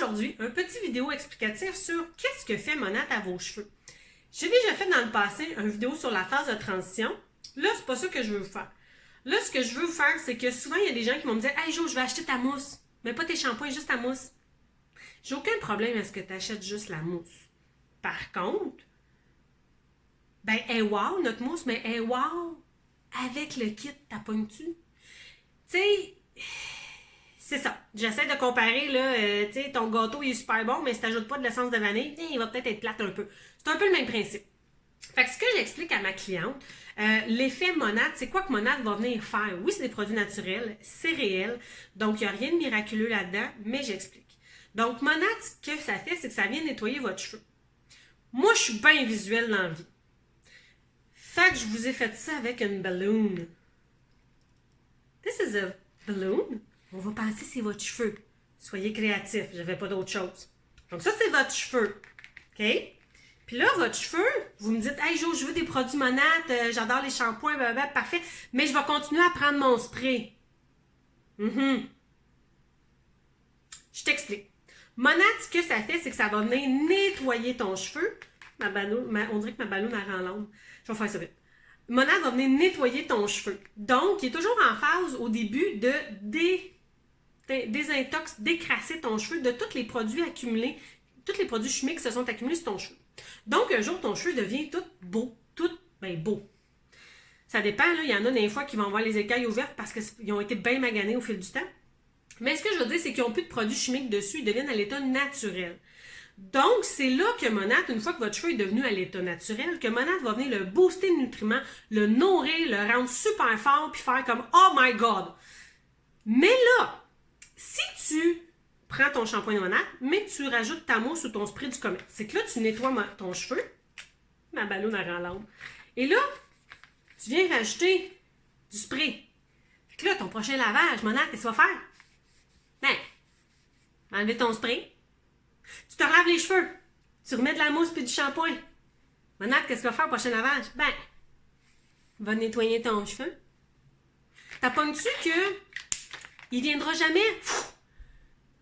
aujourd'hui un petit vidéo explicatif sur qu'est-ce que fait Monat à vos cheveux. J'ai déjà fait dans le passé une vidéo sur la phase de transition. Là, c'est pas ça que je veux vous faire. Là, ce que je veux vous faire, c'est que souvent, il y a des gens qui vont me dire « Hey Jo, je vais acheter ta mousse. Mais pas tes shampoings, juste ta mousse. » J'ai aucun problème à ce que tu achètes juste la mousse. Par contre, ben, hey wow, notre mousse, mais hey wow, avec le kit, t'appognes-tu? Tu sais, c'est ça. J'essaie de comparer, là, tu sais, ton gâteau, il est super bon, mais si t'ajoutes pas de l'essence de vanille, il va peut-être être plate un peu. C'est un peu le même principe. Fait que ce que j'explique à ma cliente, l'effet Monat, c'est quoi que Monat va venir faire? Oui, c'est des produits naturels, c'est réel, donc il n'y a rien de miraculeux là-dedans, mais j'explique. Donc, Monat, ce que ça fait, c'est que ça vient nettoyer votre cheveu. Moi, je suis bien visuelle dans la vie. Fait que je vous ai fait ça avec une balloon. This is a balloon. On va penser que c'est votre cheveu. Soyez créatifs, j'avais pas d'autre chose. Donc ça, c'est votre cheveu. OK? Puis là, votre cheveu, vous me dites « Hey Jo, je veux des produits Monat, j'adore les shampoings, blablabla, parfait, mais je vais continuer à prendre mon spray. » Je t'explique. Monat, ce que ça fait, c'est que ça va venir nettoyer ton cheveu. On dirait que ma balloune elle rend l'ombre. Je vais faire ça vite. Monat va venir nettoyer ton cheveu. Donc, il est toujours en phase au début de décrasser ton cheveu de tous les produits accumulés, tous les produits chimiques qui se sont accumulés sur ton cheveu. Donc, un jour, ton cheveu devient tout beau, beau. Ça dépend, là, il y en a des fois qui vont avoir les écailles ouvertes parce qu'ils ont été bien maganés au fil du temps. Mais ce que je veux dire, c'est qu'ils n'ont plus de produits chimiques dessus, ils deviennent à l'état naturel. Donc, c'est là que Monat, une fois que votre cheveu est devenu à l'état naturel, que Monat va venir le booster de nutriments, le nourrir, le rendre super fort, puis faire comme « Oh my God! » Mais là, si tu prends ton shampoing de Monat, mais que tu rajoutes ta mousse ou ton spray du commerce, c'est que là, tu nettoies ton cheveu, ma balloune à rend l'ombre, et là, tu viens rajouter du spray. Fait que là, ton prochain lavage, Monat, qu'est-ce que tu vas faire? Ben, enlever ton spray. Tu te laves les cheveux. Tu remets de la mousse puis du shampoing. Monat, qu'est-ce que tu vas faire au prochain lavage? Ben, va nettoyer ton cheveu. T'appognes-tu que il viendra jamais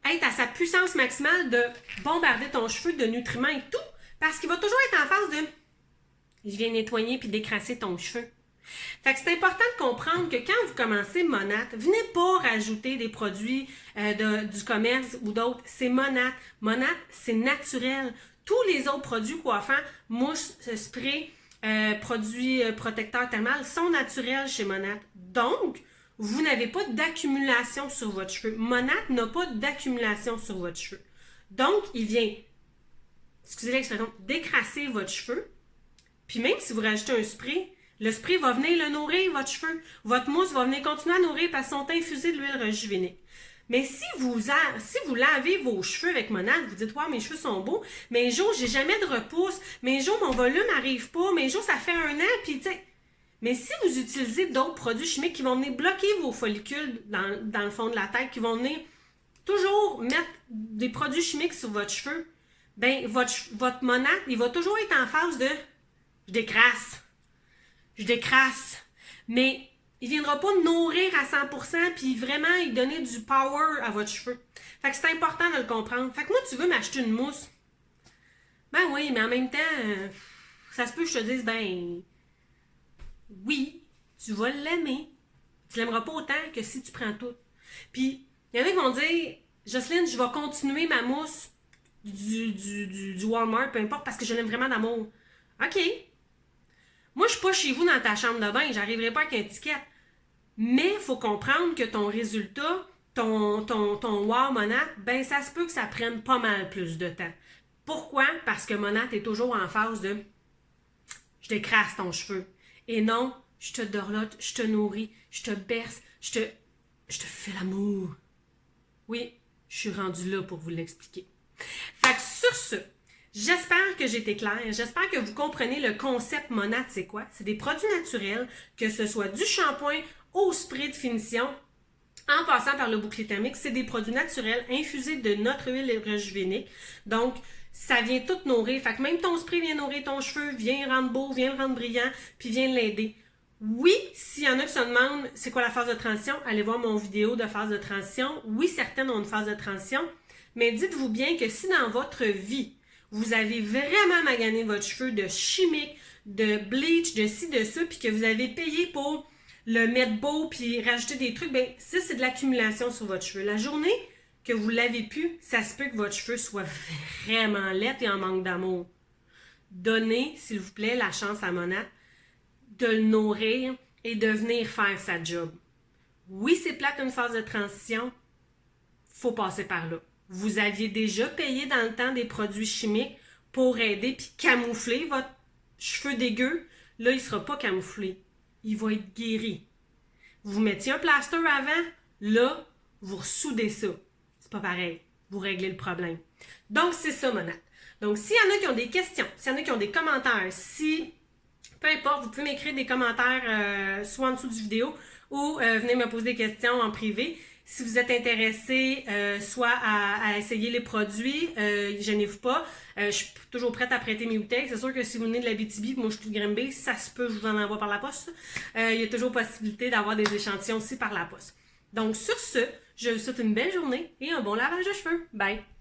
être à sa puissance maximale de bombarder ton cheveu de nutriments et tout? Parce qu'il va toujours être en phase de je viens nettoyer puis décrasser ton cheveu. Fait que c'est important de comprendre que quand vous commencez Monat, venez pas rajouter des produits du commerce ou d'autres. C'est Monat. Monat, c'est naturel. Tous les autres produits coiffants, mousse, spray, produits protecteurs thermales sont naturels chez Monat. Donc, vous n'avez pas d'accumulation sur votre cheveu. Monat n'a pas d'accumulation sur votre cheveu. Donc, il vient, excusez l'expression, décrasser votre cheveu. Puis même si vous rajoutez un spray, le spray va venir le nourrir, votre cheveu. Votre mousse va venir continuer à nourrir parce qu'ils sont infusés de l'huile rejuvénique. Mais si vous lavez vos cheveux avec Monat, vous dites « Ouais, mes cheveux sont beaux, mais Jo, j'ai jamais de repousse, mais Jo, mon volume n'arrive pas, mais Jo, ça fait 1 an, puis tu sais... » Mais si vous utilisez d'autres produits chimiques qui vont venir bloquer vos follicules dans le fond de la tête, qui vont venir toujours mettre des produits chimiques sur votre cheveu, ben votre Monat, il va toujours être en phase de « Je décrasse. » Mais il ne viendra pas nourrir à 100% puis vraiment il donner du power à votre cheveu. Fait que c'est important de le comprendre. Fait que moi, tu veux m'acheter une mousse? Ben oui, mais en même temps, ça se peut que je te dise, ben oui, tu vas l'aimer. Tu l'aimeras pas autant que si tu prends tout. Puis, il y en a qui vont dire, Jocelyne, je vais continuer ma mousse du Walmart, peu importe, parce que je l'aime vraiment d'amour. OK. Moi, je suis pas chez vous dans ta chambre de bain, j'arriverai pas avec une étiquette. Mais il faut comprendre que ton résultat, ton wow Monat, ben ça se peut que ça prenne pas mal plus de temps. Pourquoi? Parce que Monat est toujours en phase de je décrasse ton cheveu. Et non, je te dorlote, je te nourris, je te berce, je te fais l'amour. Oui, je suis rendue là pour vous l'expliquer. Fait que sur ce, j'espère que j'ai été claire. J'espère que vous comprenez le concept Monat, c'est quoi? C'est des produits naturels, que ce soit du shampoing au spray de finition, en passant par le bouclier thermique. C'est des produits naturels infusés de notre huile rejuvénique. Donc, ça vient tout nourrir. Fait que même ton spray vient nourrir ton cheveu, vient le rendre beau, vient le rendre brillant, puis vient l'aider. Oui, s'il y en a qui se demandent c'est quoi la phase de transition, allez voir mon vidéo de phase de transition. Oui, certaines ont une phase de transition, Mais dites-vous bien que si dans votre vie, vous avez vraiment magané votre cheveu de chimique, de bleach, de ci, de ça, puis que vous avez payé pour le mettre beau puis rajouter des trucs, ben ça, c'est de l'accumulation sur votre cheveu. La journée que vous l'avez plus, ça se peut que votre cheveu soit vraiment laid et en manque d'amour. Donnez, s'il vous plaît, la chance à Monat de le nourrir et de venir faire sa job. Oui, c'est plate une phase de transition, faut passer par là. Vous aviez déjà payé dans le temps des produits chimiques pour aider puis camoufler votre cheveu dégueu. Là, il ne sera pas camouflé. Il va être guéri. Vous mettiez un plaster avant, là, vous ressoudez ça. C'est pas pareil. Vous réglez le problème. Donc, c'est ça, Monat. Donc, s'il y en a qui ont des questions, s'il y en a qui ont des commentaires, peu importe, vous pouvez m'écrire des commentaires soit en dessous du vidéo ou venez me poser des questions en privé. Si vous êtes intéressé soit à essayer les produits, gênez-vous pas. Je suis toujours prête à prêter mes bouteilles. C'est sûr que si vous venez de la BTB, moi je suis de Granby, ça se peut, je vous en envoie par la poste. Il y a toujours possibilité d'avoir des échantillons aussi par la poste. Donc sur ce, je vous souhaite une belle journée et un bon lavage de cheveux. Bye!